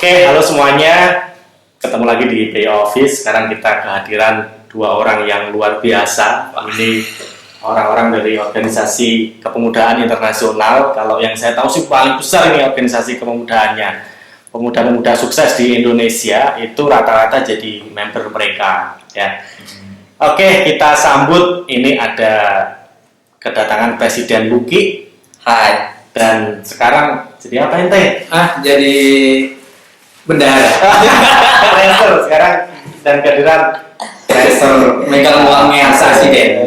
Oke, halo semuanya. Ketemu lagi di Play Office. Sekarang kita kehadiran dua orang yang luar biasa. Ini orang-orang dari organisasi kepemudaan internasional. Kalau yang saya tahu sih paling besar ini organisasi kepemudaannya. Pemuda-pemuda sukses di Indonesia itu rata-rata jadi member mereka. Ya. Oke, kita sambut. Ini ada kedatangan Presiden Luki. Hai. Dan sekarang jadi apa ente? Jadi bendahara. Treasure sekarang dan kehadiran treasure Megang uangnya presiden.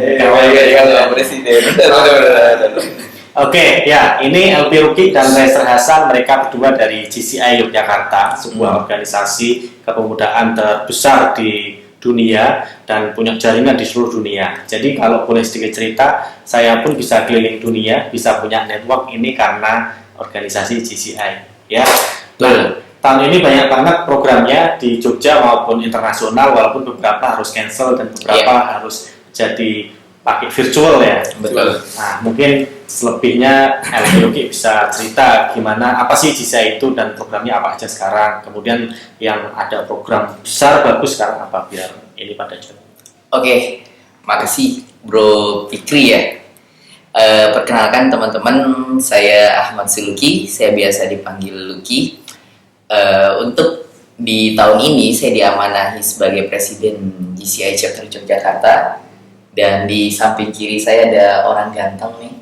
Presiden. Oke, ya ini LP Ruki dan Treasure Hasan, mereka berdua dari GCI Yogyakarta, sebuah organisasi kepemudaan terbesar di dunia dan punya jaringan di seluruh dunia. Jadi kalau boleh sedikit cerita, saya pun bisa keliling dunia, bisa punya network ini karena organisasi GCI. Ya, nah, tahun ini banyak banget programnya di Jogja maupun internasional, walaupun beberapa harus cancel dan beberapa harus jadi pakai virtual ya. Betul. Nah, mungkin selebihnya LPOK bisa cerita gimana, apa sih GCI itu dan programnya apa aja sekarang. Kemudian yang ada program besar bagus sekarang apa, biar ini pada jelas. Oke, makasih Bro Fikri ya. Perkenalkan teman-teman, saya Ahmad Suluki, saya biasa dipanggil Luki. Untuk di tahun ini saya diamanahi sebagai Presiden GCI Chapter Yogyakarta, dan di samping kiri saya ada orang ganteng nih,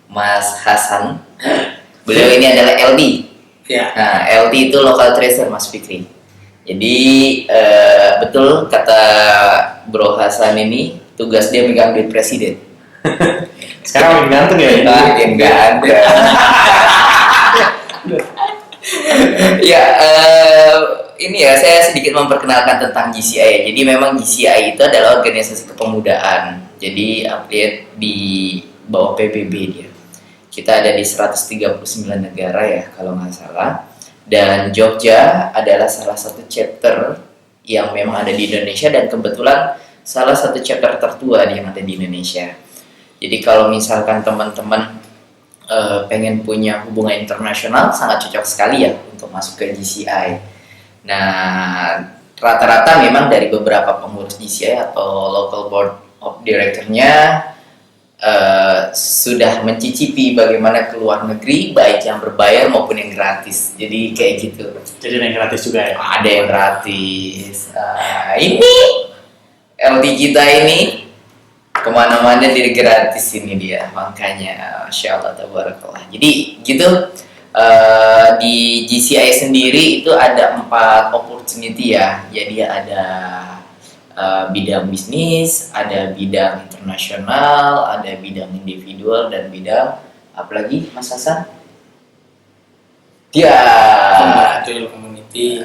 Mas Hasan. Beliau ini adalah LD. Ya. Nah, LD itu Local Treasure Mas Fikri. Jadi betul kata Bro Hasan ini, tugas dia megang duit presiden. Sekarang yang ganteng ya? Yang ganteng. Ya, ini ya saya sedikit memperkenalkan tentang GCI ya. Jadi memang GCI itu adalah organisasi kepemudaan. Jadi update di bawah PBB dia. Kita ada di 139 negara ya kalau nggak salah. Dan Jogja adalah salah satu chapter yang memang ada di Indonesia, dan kebetulan salah satu chapter tertua yang ada di Indonesia. Jadi kalau misalkan teman-teman pengen punya hubungan internasional, sangat cocok sekali ya untuk masuk ke GCI. Nah, rata-rata memang dari beberapa pengurus GCI atau local board of director-nya sudah mencicipi bagaimana ke luar negeri, baik yang berbayar maupun yang gratis. Jadi kayak gitu. Jadi yang gratis juga ya? Ada yang gratis. Ini LT kita ini kemana-mana jadi gratis ini dia, makanya Masya Allah tabarakallah. Jadi gitu, di GCI sendiri itu ada 4 opportunity ya. Jadi ada bidang bisnis, ada bidang internasional, ada bidang individual, dan bidang apa lagi Mas Hasan? Ya, community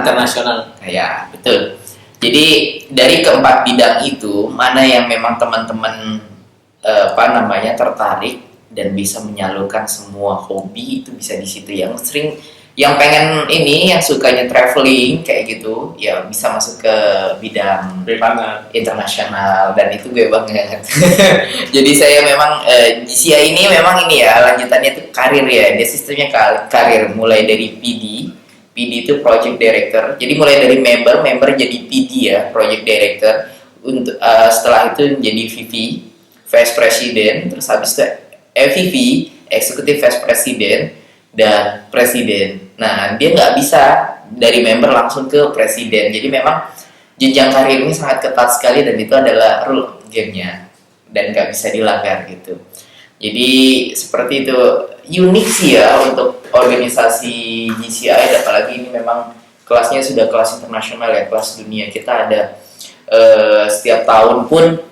internasional. Ya, betul. Jadi dari keempat bidang itu, mana yang memang teman-teman tertarik dan bisa menyalurkan semua hobi, itu bisa di situ. Yang pengen ini, yang sukanya traveling kayak gitu, ya bisa masuk ke bidang internasional, dan itu gue banget. Jadi saya memang GCI ini memang ini ya, lanjutannya itu karir ya. Dia sistemnya karir mulai dari PD itu project director. Jadi mulai dari member jadi PD ya, project director. Untuk setelah itu menjadi VP, vice president, terus habis itu EVP, executive vice president, dan presiden. Nah, dia nggak bisa dari member langsung ke presiden. Jadi memang jenjang karir ini sangat ketat sekali, dan itu adalah rule game-nya dan nggak bisa dilanggar gitu. Jadi seperti itu, unik sih ya untuk organisasi GCI, apalagi ini memang kelasnya sudah kelas internasional ya, kelas dunia. Kita ada setiap tahun pun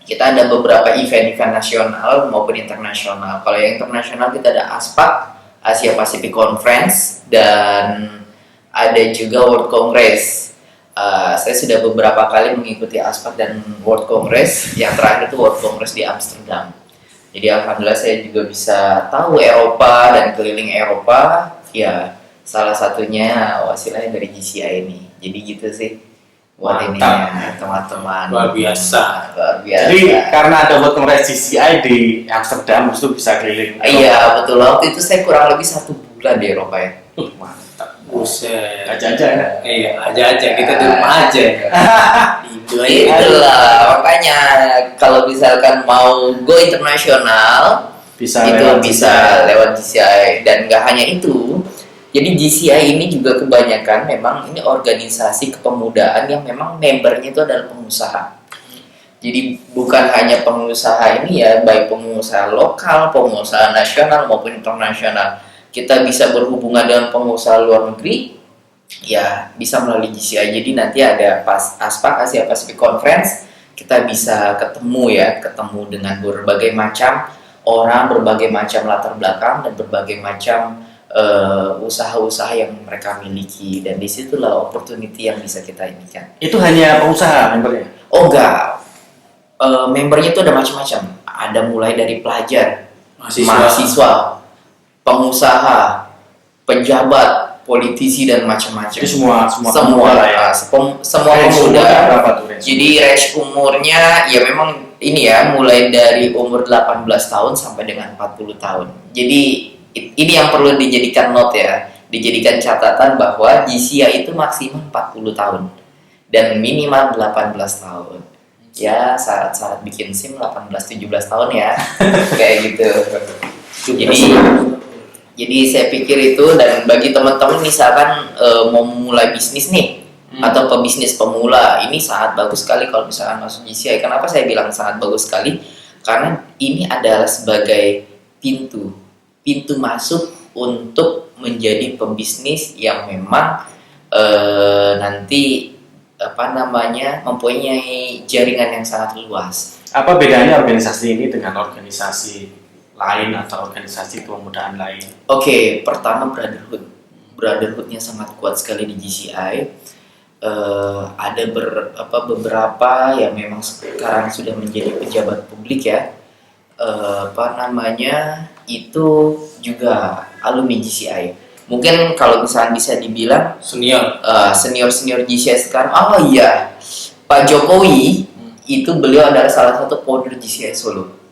kita ada beberapa event nasional maupun internasional. Kalau yang internasional kita ada ASPAC, Asia Pacific Conference, dan ada juga World Congress. Saya sudah beberapa kali mengikuti ASPAC dan World Congress. Yang terakhir itu World Congress di Amsterdam. Jadi alhamdulillah saya juga bisa tahu Eropa dan keliling Eropa. Ya, salah satunya wasilahnya dari GCI ini. Jadi gitu sih buat ini ya, teman-teman. Luar biasa. Jadi karena ada World Congress GCI di Amsterdam, itu bisa keliling. Iya betul. Waktu itu saya kurang lebih 1 bulan di Eropa ya. Mantap. Buset. Aja-aja ya. Iya, aja kita di rumah aja. Itu aja. Itulah makanya kalau misalkan mau go internasional Bisa itu lewat bisa GCI. lewat GCI, dan nggak hanya itu. Jadi GCI ini juga kebanyakan memang ini organisasi kepemudaan yang memang membernya itu adalah pengusaha. Jadi bukan hanya pengusaha ini ya, baik pengusaha lokal, pengusaha nasional maupun internasional. Kita bisa berhubungan dengan pengusaha luar negeri, ya bisa melalui GCI. Jadi nanti ada pas ASPAC, Asia Pacific Conference, kita bisa ketemu dengan berbagai macam orang, berbagai macam latar belakang, dan berbagai macam usaha-usaha yang mereka miliki, dan disitulah opportunity yang bisa kita inikan. Itu hanya pengusaha membernya? Oh enggak, membernya itu ada macam-macam. Ada mulai dari pelajar, mahasiswa, pengusaha, pejabat, politisi, dan macam-macam. Itu semua Semua ya. semua Range pemuda. umurnya berapa tuh range? Jadi range umurnya ya memang ini ya, mulai dari umur 18 tahun sampai dengan 40 tahun. Jadi ini yang perlu dijadikan note ya, dijadikan catatan bahwa GCI itu maksimal 40 tahun dan minimal 18 tahun. Ya syarat-syarat bikin SIM 18-17 tahun ya. Kayak gitu. Jadi saya pikir itu, dan bagi teman-teman misalkan mau mulai bisnis nih, atau pebisnis pemula, ini sangat bagus sekali kalau misalkan masuk GCI. Kenapa saya bilang sangat bagus sekali? Karena ini adalah sebagai pintu masuk untuk menjadi pebisnis yang memang nanti mempunyai jaringan yang sangat luas. Apa bedanya organisasi ini dengan organisasi lain atau organisasi kepemudaan lain? Oke, pertama brotherhoodnya sangat kuat sekali di GCI. Ada beberapa yang memang sekarang sudah menjadi pejabat publik ya. Itu juga alumni GCI. Mungkin kalau misalnya bisa dibilang senior GCI sekarang. Oh iya, Pak Jokowi itu beliau adalah salah satu founder GCI Solo.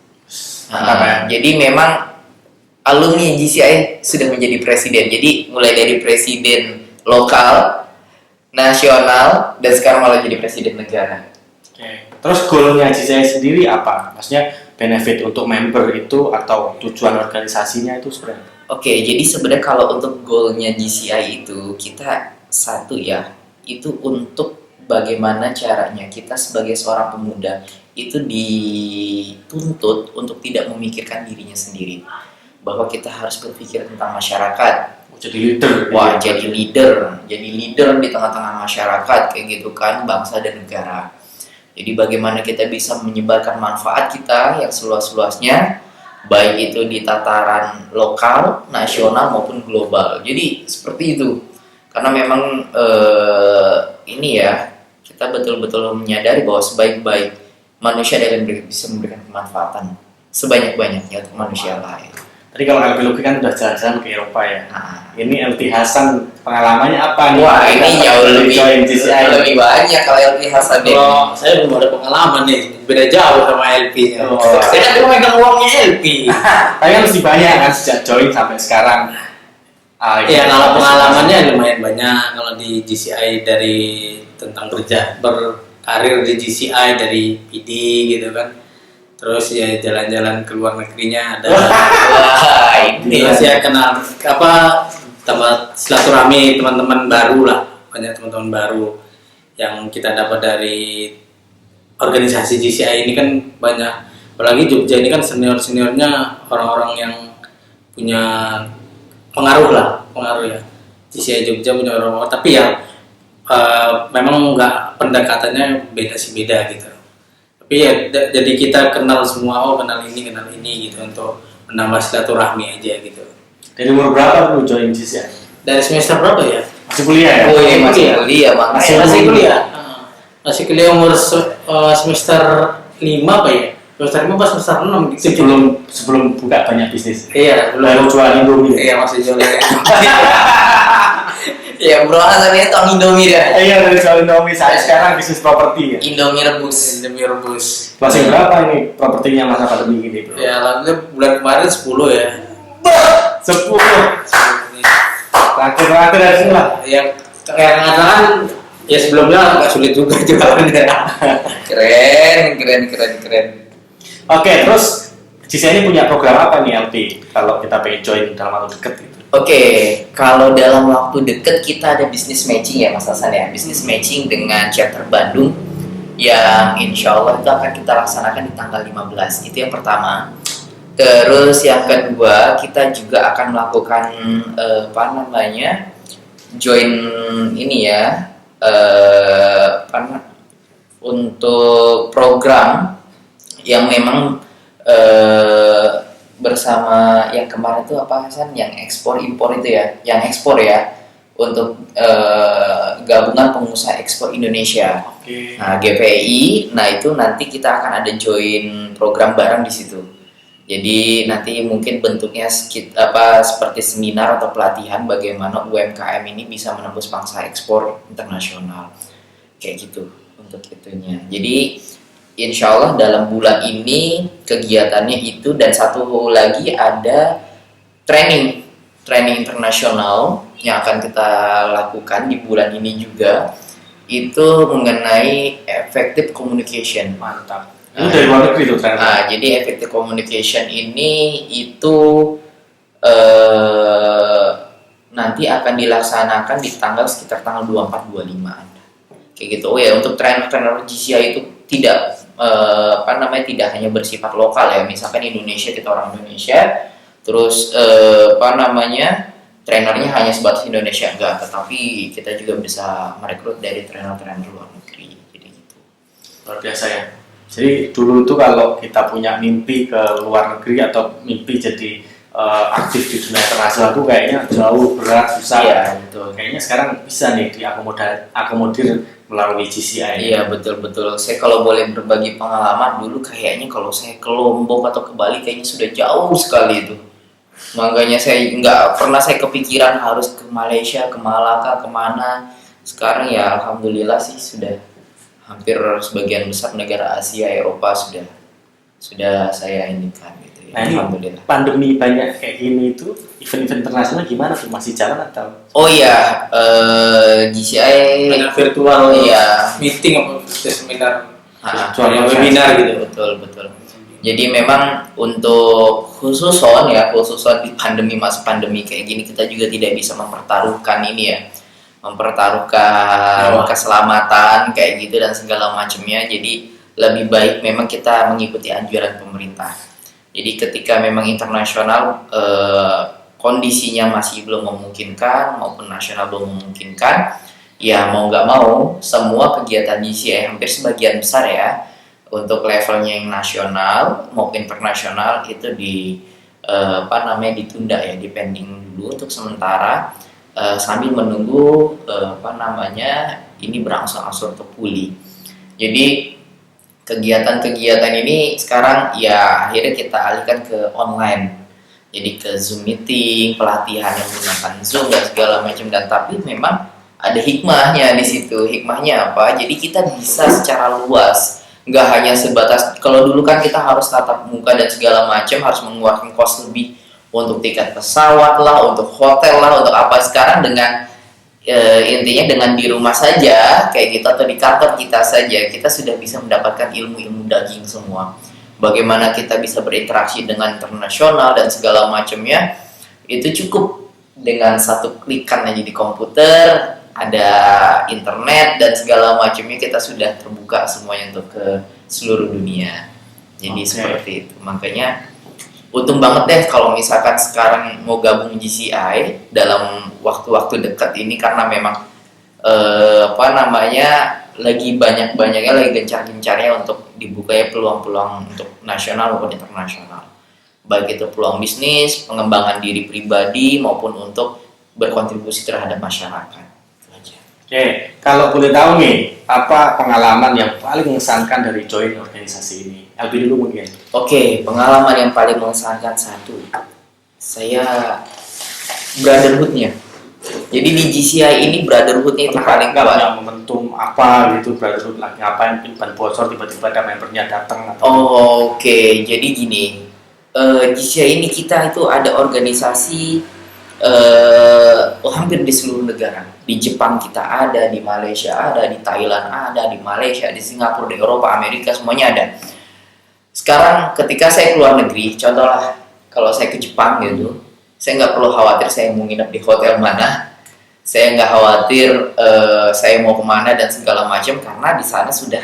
Jadi memang alumni GCI sudah menjadi presiden. Jadi mulai dari presiden lokal, nasional, dan sekarang malah jadi presiden negara. Oke. Terus goalnya GCI sendiri apa? Maksudnya benefit untuk member itu atau tujuan organisasinya itu sebenarnya? Oke, jadi sebenarnya kalau untuk goalnya GCI itu kita satu ya, itu untuk bagaimana caranya kita sebagai seorang pemuda itu dituntut untuk tidak memikirkan dirinya sendiri, bahwa kita harus berpikir tentang masyarakat. Jadi leader. Wah, jadi leader di tengah-tengah masyarakat kayak gitu kan, bangsa dan negara. Jadi bagaimana kita bisa menyebarkan manfaat kita yang seluas-luasnya, baik itu di tataran lokal, nasional maupun global. Jadi seperti itu. Karena memang ini ya, kita betul-betul menyadari bahwa sebaik-baik manusia adalah bisa memberikan kemanfaatan sebanyak-banyaknya untuk manusia lain. Tadi kalau LP Luki kan udah jalan-jalan ke Eropa ya. Nah, Ini LP Hasan pengalamannya apa nih? wah ini jauh join GCI. lebih banyak kalau LP Hasan ini. Kalau saya belum ada pengalaman nih, beda jauh sama LP-nya. Oh. Saya kan cuma megang uangnya LP. Tapi kan mesti banyak kan sejak join sampai sekarang. Ya kalau pengalamannya lumayan banyak kalau di GCI, dari tentang berkarir di GCI dari PD gitu kan. Terus ya jalan-jalan ke luar negerinya ada. Wah ini Terus ya kenal tambah silaturahmi teman-teman baru lah, banyak teman-teman baru yang kita dapat dari organisasi GCI ini kan banyak. Apalagi Jogja ini kan seniornya orang-orang yang punya pengaruh ya. GCI Jogja punya orang-orang, tapi ya memang nggak, pendekatannya beda gitu. Tapi ya jadi kita kenal semua, kenal ini gitu, untuk menambah silaturahmi aja gitu. Dari umur berapa lu join GCI? Dari semester berapa ya? Masih kuliah ya? Oh iya, masih kuliah makanya. Masih kuliah. Masih kuliah umur semester 5 apa ya? Semester 5 pas semester 6 gitu. Sebelum buka banyak bisnis. Iya, Baru jual Indomie. Iya, masih jual. Ya bro, asalnya tong Indomie dah. Iya, dari jual Indomie. Saya sekarang bisnis properti ya. Indomie rebus. Demi rebus. Masih berapa ini propertinya masa pandemi gini bro? Ya, alhamdulillah bulan kemarin 10 ya. 10. Terakhir Terlatih dari sini lah. Yang kayak mengatakan ya sebelumnya agak sulit juga jawabannya. Keren. Oke, terus GCI ini punya program apa nih LP kalau kita pengen join dalam waktu dekat gitu? Oke, kalau dalam waktu dekat kita ada business matching ya Mas Hasan ya, business matching dengan chapter Bandung yang insya Allah itu akan kita laksanakan di tanggal 15, itu yang pertama. Terus yang kedua kita juga akan melakukan join ini ya, untuk program yang memang bersama yang kemarin itu apa Hasan, yang ekspor impor itu ya, yang ekspor ya, untuk gabungan pengusaha ekspor Indonesia. Oke. Nah, GPI, nah itu nanti kita akan ada join program bareng di situ. Jadi nanti mungkin bentuknya seperti seminar atau pelatihan bagaimana UMKM ini bisa menembus pangsa ekspor internasional, kayak gitu untuk itunya. Jadi insya Allah dalam bulan ini kegiatannya itu, dan satu lagi ada training internasional yang akan kita lakukan di bulan ini juga, itu mengenai effective communication. Mantap. Itu dari luar negeri tuh training. Nah, jadi effective communication ini itu nanti akan dilaksanakan di sekitar tanggal 24-25 kayak gitu. Oh ya, untuk trainer GCI itu tidak tidak hanya bersifat lokal ya, misalkan Indonesia, kita orang Indonesia, terus trainernya hanya sebatas Indonesia, enggak, tetapi kita juga bisa merekrut dari trainer luar negeri, jadi gitu. Luar biasa ya. Jadi dulu itu kalau kita punya mimpi ke luar negeri atau mimpi jadi aktif di dunia internasional itu kayaknya jauh berat, susah. Iya, betul. Kayaknya sekarang bisa nih diakomodir melalui GCI. Iya, betul. Saya kalau boleh berbagi pengalaman, dulu kayaknya kalau saya ke Lombok atau ke Bali kayaknya sudah jauh sekali itu. Makanya saya nggak pernah kepikiran harus ke Malaysia, ke Malaka, kemana. Sekarang ya alhamdulillah sih sudah hampir sebagian besar negara Asia, Eropa sudah saya indikan gitu ya. Nah, ini alhamdulillah. Pandemi banyak kayak gini itu, event-event internasional gimana tuh, masih jalan atau? Oh iya, GCI Banyak virtual ya, meeting apa seminar, Virtual webinar gitu. betul. Jadi memang untuk khususon di masa pandemi kayak gini, kita juga tidak bisa mempertaruhkan keselamatan kayak gitu dan segala macamnya. Jadi lebih baik memang kita mengikuti anjuran pemerintah. Jadi ketika memang internasional kondisinya masih belum memungkinkan maupun nasional belum memungkinkan, ya mau nggak mau semua kegiatan GCI hampir sebagian besar ya, untuk levelnya yang nasional maupun internasional itu ditunda ya, dipending dulu untuk sementara, sambil menunggu ini berangsur-angsur pulih. Jadi kegiatan-kegiatan ini sekarang ya akhirnya kita alihkan ke online. Jadi ke Zoom meeting, pelatihan yang menggunakan Zoom dan segala macam, dan tapi memang ada hikmahnya di situ. Hikmahnya apa? Jadi kita bisa secara luas, nggak hanya sebatas, kalau dulu kan kita harus tatap muka dan segala macam, harus mengeluarkan cost lebih untuk tiket pesawat lah, untuk hotel lah, untuk apa. Sekarang dengan intinya dengan di rumah saja kayak gitu, atau di kantor kita saja, kita sudah bisa mendapatkan ilmu-ilmu daging semua. Bagaimana kita bisa berinteraksi dengan internasional dan segala macamnya, itu cukup dengan satu klikan aja di komputer, ada internet dan segala macamnya, kita sudah terbuka semuanya untuk ke seluruh dunia. Jadi seperti itu. Makanya untung banget deh kalau misalkan sekarang mau gabung GCI dalam waktu-waktu dekat ini, karena memang lagi banyak-banyaknya, lagi gencar-gencarnya untuk dibuka ya peluang-peluang untuk nasional maupun internasional. Baik itu peluang bisnis, pengembangan diri pribadi maupun untuk berkontribusi terhadap masyarakat. Oke, kalau boleh tahu nih, apa pengalaman yang paling mengesankan dari join organisasi ini? Albi dulu mungkin. Oke, pengalaman yang paling mengesankan satu, saya brotherhood-nya. Jadi di GCI ini brotherhood-nya itu paling kuat. Punya momentum apa gitu, brotherhood lagi ngapain, ban bocor tiba-tiba ada membernya datang atau? Oke, jadi gini, GCI ini kita itu ada organisasi hampir di seluruh negara. Di Jepang kita ada, di Malaysia ada, di Thailand ada, di Malaysia, di Singapura, di Eropa, Amerika, semuanya ada. Sekarang ketika saya keluar negeri, contohlah kalau saya ke Jepang gitu, saya nggak perlu khawatir saya mau nginep di hotel mana, saya nggak khawatir saya mau kemana dan segala macam, karena di sana sudah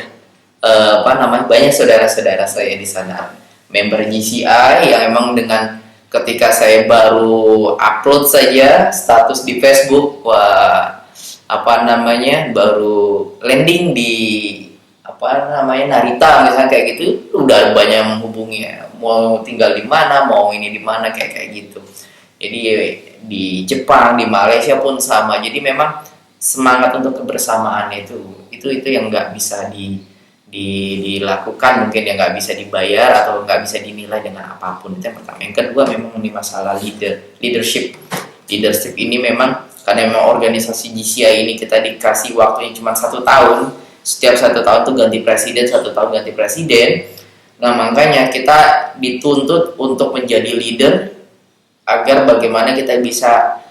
banyak saudara-saudara saya di sana, member GCI yang emang dengan ketika saya baru upload saja status di Facebook, baru landing di Narita misalnya kayak gitu, udah banyak yang menghubungi ya, mau tinggal di mana, mau ini di mana kayak gitu. Jadi di Jepang, di Malaysia pun sama. Jadi memang semangat untuk kebersamaan itu yang nggak bisa dilakukan, mungkin yang nggak bisa dibayar atau nggak bisa dinilai dengan apapun. Itu yang pertama. Yang kedua memang ini masalah leadership ini memang karena memang organisasi GCI ini kita dikasih waktunya cuma 1 tahun, setiap 1 tahun tuh ganti presiden, 1 tahun ganti presiden. Nah makanya kita dituntut untuk menjadi leader agar bagaimana kita bisa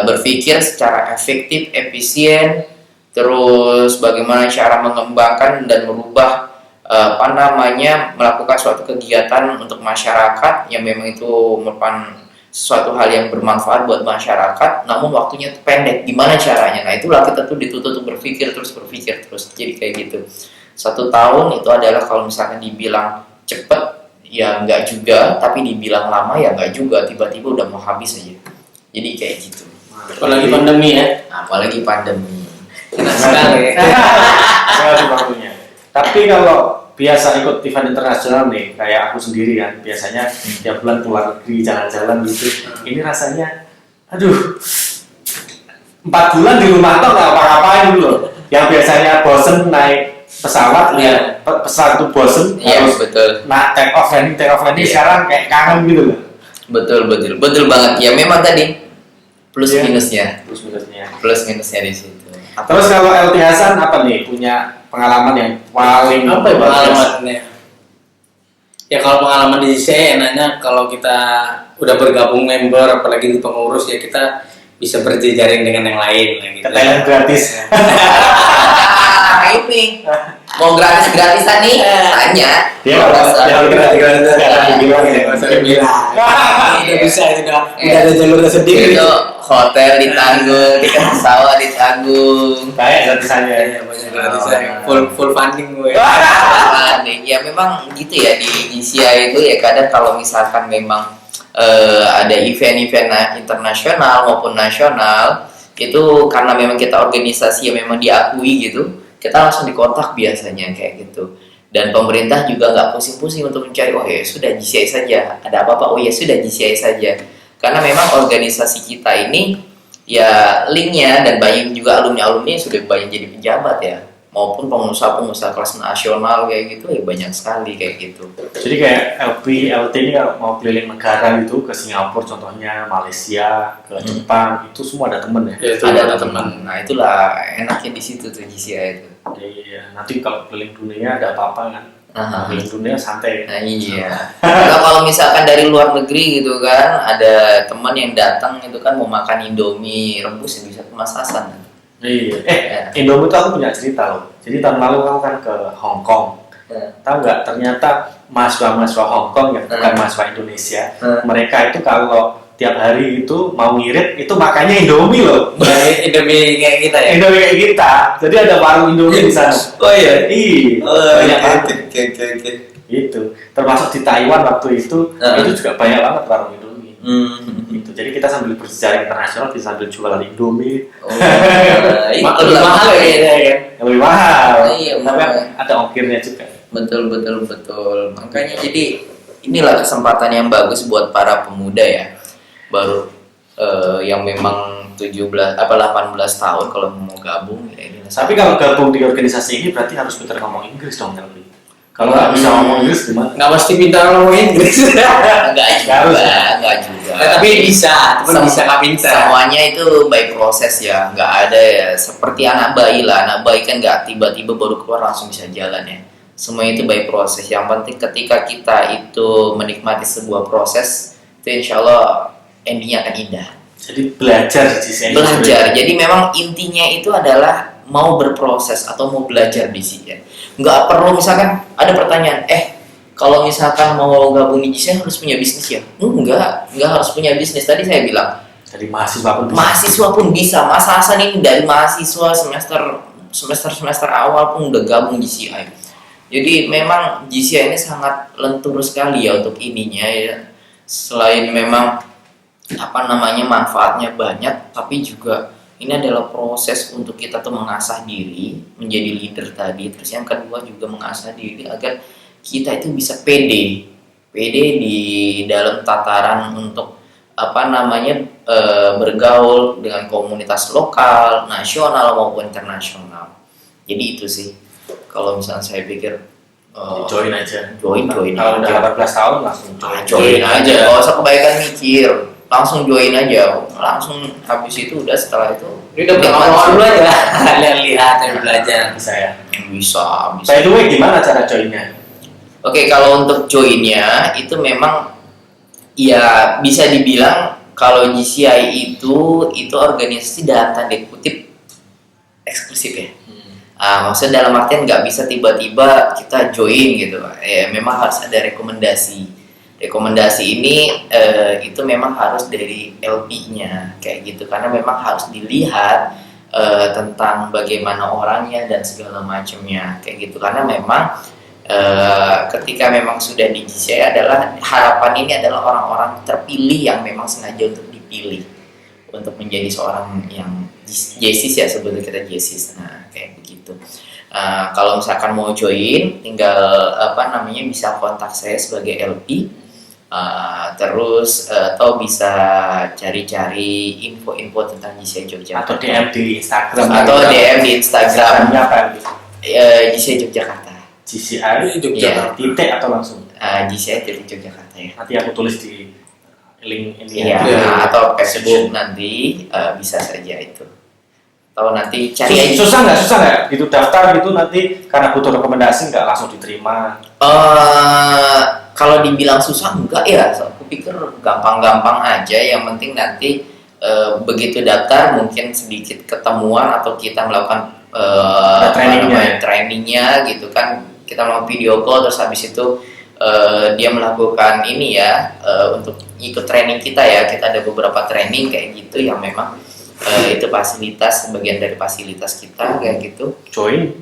berpikir secara efektif, efisien, terus bagaimana cara mengembangkan dan merubah melakukan suatu kegiatan untuk masyarakat yang memang itu merupakan suatu hal yang bermanfaat buat masyarakat, namun waktunya pendek. Gimana caranya? Nah itulah kita tuh dituntut untuk berpikir terus. Jadi kayak gitu. 1 tahun itu adalah kalau misalkan dibilang cepet ya nggak juga, tapi dibilang lama ya nggak juga. Tiba-tiba udah mau habis aja. Jadi kayak gitu. Apalagi pandemi ya. Apalagi pandemi. Enak sekali. Sekali waktunya. Tapi kalau biasa ikut event internasional nih, kayak aku sendiri kan, biasanya tiap bulan keluar negeri jalan-jalan gitu. Ini rasanya, aduh, 4 bulan di rumah tuh nggak apa-apain dulu loh. Yang biasanya bosen naik pesawat, ya pesawat itu bosen, harus betul. Nah take off landing sekarang kayak kangen gitu loh. Betul banget. Ya memang tadi plus minusnya di situ. Terus kalau LT Hasan apa nih, punya pengalaman yang paling apa ya pengalamannya? Ya kalau pengalaman di GCI enaknya kalau kita udah bergabung member, apalagi di pengurus, ya kita bisa berjejaring dengan yang lain gitu. Thailand gratis. Ini mau gratisan nih, tanya. Dia gratis. Udah bisa itu udah ada jalurnya sendiri. Itu hotel ditanggung, tiket pesawat ditanggung. Kayak gratisannya. Full funding gue. Ya memang gitu ya di GCI itu ya, kadang kalau misalkan memang ada event-event internasional maupun nasional itu, karena memang kita organisasi yang memang diakui gitu, kita langsung dikontak biasanya kayak gitu. Dan pemerintah juga nggak pusing-pusing untuk mencari, oh ya sudah GCI saja, ada apa-apa, oh ya sudah GCI saja. Karena memang organisasi kita ini ya linknya, dan banyak juga alumni-alumni yang sudah banyak jadi pejabat ya, maupun pengusaha-pengusaha kelas nasional kayak gitu ya, banyak sekali kayak gitu. Jadi kayak LT ini mau keliling negara gitu, ke Singapura contohnya, Malaysia, ke Jepang, itu semua ada temen ya? Ada teman. Nah itulah enaknya di situ tuh GCI itu. Iya, nanti kalau keliling dunia ada apa-apa kan? Keliling dunia santai. Nah iya. Kalau misalkan dari luar negeri gitu kan, ada teman yang datang itu kan mau makan Indomie rebus yang bisa kemasasan. Iya. Indomie itu aku punya cerita loh. Jadi tahun lalu aku kan ke Hong Kong. Tahu nggak? Ternyata mahasiswa Hong Kong yang bukan mahasiswa Indonesia, mereka itu kalau tiap hari itu mau ngirit itu makannya Indomie loh. Indomie kayak kita ya. Indomie kayak kita. Jadi ada warung Indomie di sana. Oh iya. Banyak banget. Gitu. Termasuk di Taiwan waktu itu juga banyak banget warung Indomie. Gitu. Jadi kita sambil bersejarah internasional bisa sambil jualan Indomie. Lebih mahal ya. Lebih mahal. Iya, tapi ada ongkirnya juga. Betul. Makanya jadi inilah kesempatan yang bagus buat para pemuda ya, baru yang memang 18 tahun kalau mau gabung ya ini. Tapi kalau gabung di organisasi ini berarti harus pintar ngomong Inggris dong, tapi kalau nggak bisa ngomong Inggris gimana? Nggak pasti pintar ngomong Inggris. Enggak juga. Tapi bisa, teman bisa nggak pintar. Semuanya itu by proses ya, nggak ada ya seperti anak bayi lah. Anak bayi kan nggak tiba-tiba baru keluar langsung bisa jalan ya. Semuanya itu by proses. Yang penting ketika kita itu menikmati sebuah proses, itu insya Allah endingnya akan indah. Jadi belajar di GCI. Belajar. Jadi memang intinya itu adalah mau berproses atau mau belajar di sini. Nggak perlu misalkan ada pertanyaan, kalau misalkan mau gabung di GCI harus punya bisnis ya? Enggak harus punya bisnis. Tadi saya bilang Jadi mahasiswa pun bisa. mahasiswa pun bisa. Mas Hasan ini dari mahasiswa semester awal pun udah gabung GCI. Jadi memang GCI ini sangat lentur sekali ya untuk ininya ya. Selain memang manfaatnya banyak, tapi juga ini adalah proses untuk kita tuh mengasah diri menjadi leader tadi. Terus yang kedua juga mengasah diri agar kita itu bisa pede di dalam tataran untuk bergaul dengan komunitas lokal, nasional maupun internasional. Jadi itu sih kalau misalnya saya pikir join aja. Join Kalau udah 18 tahun langsung join aja. Gak usah kebanyakan mikir, langsung join aja. Langsung habis itu udah setelah itu Ini udah pengalaman dulu aja. Lihat dan belajar. Bisa ya. Bisa. By the way, gimana cara joinnya? Oke, kalau untuk joinnya itu memang ya bisa dibilang kalau GCI itu organisasi dalam tanda kutip eksklusif ya. Maksudnya dalam artian nggak bisa tiba-tiba kita join gitu. Ya memang harus ada rekomendasi. Rekomendasi ini itu memang harus dari LP-nya kayak gitu, karena memang harus dilihat tentang bagaimana orangnya dan segala macamnya kayak gitu, karena memang ketika memang sudah di GCI adalah harapan ini adalah orang-orang terpilih yang memang sengaja untuk dipilih untuk menjadi seorang yang JSIS ya, sebetulnya kita JSIS. Nah kayak begitu. Kalau misalkan mau join tinggal bisa kontak saya sebagai LP. Terus atau bisa cari-cari info-info tentang GCI Yogyakarta Atau DM di Instagram. atau DM di Instagram Instagramnya apa? GCI Yogyakarta. GCI Iya. titik atau langsung? GCI Yogyakarta ya. Nanti aku tulis di link ini Iya, ya. atau Facebook nanti bisa saja itu. Atau nanti cari aja. Susah nggak gitu daftar gitu nanti karena butuh rekomendasi nggak langsung diterima? Kalau dibilang susah enggak ya, aku pikir gampang-gampang aja. Yang penting nanti begitu daftar mungkin sedikit ketemuan atau kita melakukan trainingnya gitu kan, kita mau video call terus habis itu dia melakukan ini ya untuk ikut training kita ya. Kita ada beberapa training kayak gitu yang memang itu fasilitas, sebagian dari fasilitas kita kayak gitu. Join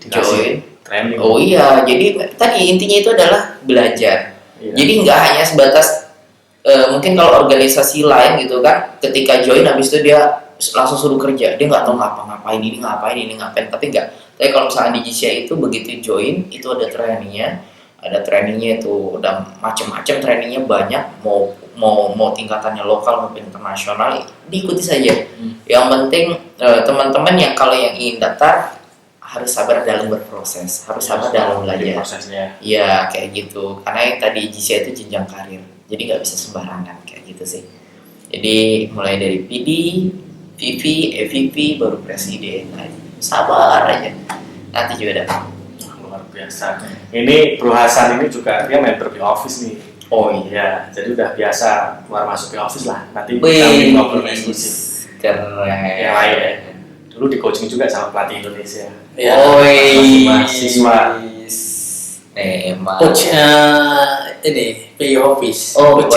training. Oh iya, jadi tadi intinya itu adalah belajar. Iya. Jadi nggak hanya sebatas mungkin kalau organisasi lain gitu kan, ketika join habis itu dia langsung suruh kerja, dia nggak tahu ngapain, tapi nggak. Tapi kalau misalnya di GCI itu begitu join itu ada trainingnya itu udah macam-macam, trainingnya banyak, mau tingkatannya lokal maupun internasional, diikuti saja. Yang penting teman-teman yang kalau yang ingin daftar harus sabar dalam berproses, harus sabar dalam belajar. Prosesnya. Ya kayak gitu, karena yang tadi GCI itu jenjang karir, jadi nggak bisa sembarangan kayak gitu sih. Jadi mulai dari PD, VP, EVP, baru presiden. Nah, sabar aja, nanti juga dapat. Luar biasa. Ini Bro Hasan ini juga dia member di office nih. Oh iya, Ya, jadi udah biasa keluar masuk ke office lah. Nanti Wih, kita ngobrol eksklusif. keren. Yang lain ya. Dulu di coaching juga sama pelatih Indonesia. Ya, Oi, mahasiswa. Memang. Coach ini PI Office. Oh, Coach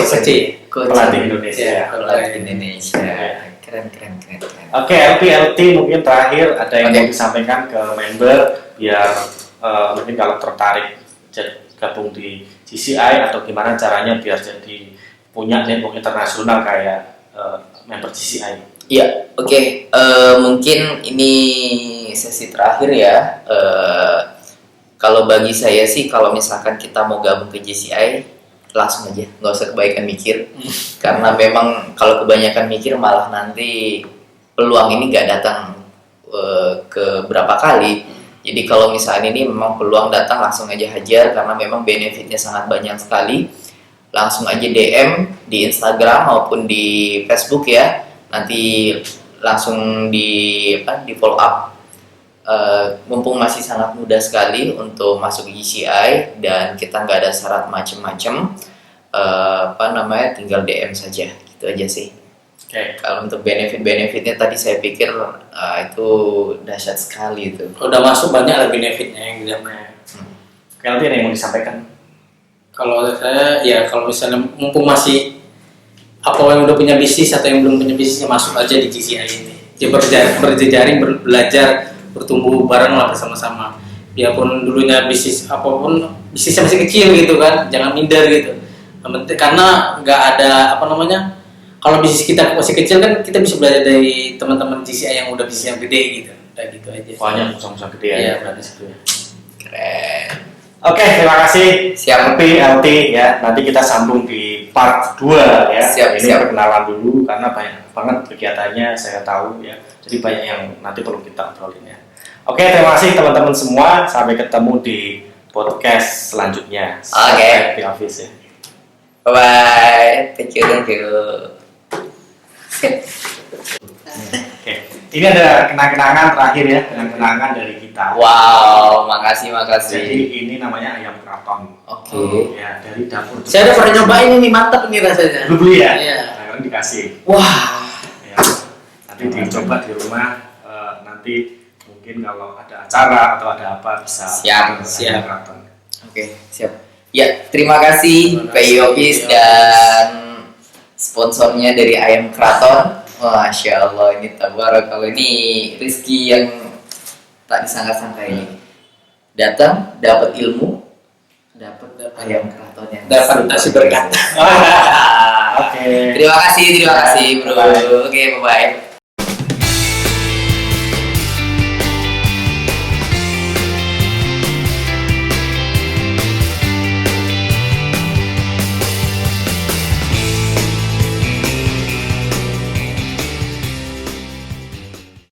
Pelatih Indonesia. Ya, Pelatih Indonesia. Keren. Oke, LT mungkin terakhir ada yang mau disampaikan ke member biar mungkin kalau tertarik gabung di GCI atau gimana caranya biar jadi punya network internasional kayak member GCI. Iya, oke. Mungkin ini sesi terakhir ya. Kalau bagi saya sih, kalau misalkan kita mau gabung ke GCI, langsung aja, nggak usah kebanyakan mikir. Karena memang kalau kebanyakan mikir malah nanti peluang ini nggak datang ke berapa kali. Jadi kalau misalnya ini memang peluang datang, langsung aja hajar karena memang benefitnya sangat banyak sekali. Langsung aja DM di Instagram maupun di Facebook ya. Nanti langsung di follow up. Mumpung masih sangat mudah sekali untuk masuk GCI dan kita nggak ada syarat macam-macam, tinggal DM saja, gitu aja sih. Oke. Kalau untuk benefitnya tadi saya pikir itu dahsyat sekali itu. Udah masuk banyak lah benefitnya yang didapat. Kelvin ada yang mau disampaikan? Kalau saya ya kalau misalnya mumpung masih apa yang udah punya bisnis atau yang belum punya bisnisnya masuk aja di GCI ini. Ya berjejaring, belajar, bertumbuh bareng lah bersama-sama. Biarpun dulunya bisnis apapun bisnisnya masih kecil gitu kan, jangan minder gitu. Karena nggak ada apa namanya. Kalau bisnis kita masih kecil kan kita bisa belajar dari teman-teman GCI yang udah bisnis yang gede gitu. Kayak gitu aja. Banyak usaha-usaha gede ya. Iya, berarti situ ya. Keren. Oke, terima kasih. Siap. LT ya. Nanti kita sambung di part 2 ya. Siap, Ini siap. perkenalan dulu karena banyak banget kegiatannya saya tahu ya. Jadi banyak yang nanti perlu kita obrolin ya. Oke, terima kasih teman-teman semua. Sampai ketemu di podcast selanjutnya. Oke. Di office ya. Bye bye. Thank you. Oke. Ini ada kenang-kenangan terakhir ya, kenang-kenangan dari kita. Wow, makasih. Jadi ini namanya ayam keraton. Oke. Ya, dari dapur. Saya udah pernah nyobain ini, mantap ini rasanya. Lu beli ya? Iya. Nah, kan dikasih. Wah. Ya. Nanti dicoba di rumah. Nanti mungkin kalau ada acara atau ada apa bisa. Siap. Ayam keraton. Oke, siap. Ya, terima kasih Terima kasih, PI Office PI dan sponsornya dari Ayam Keraton. Masya Allah, ini tabar kalau ini rezeki yang tak disangka-sangka ini. Datang, dapat ilmu, dapat Ayam Keraton yang Dapat nasi berkat. Oke. Terima kasih bro. Bye. Oke, bye bye.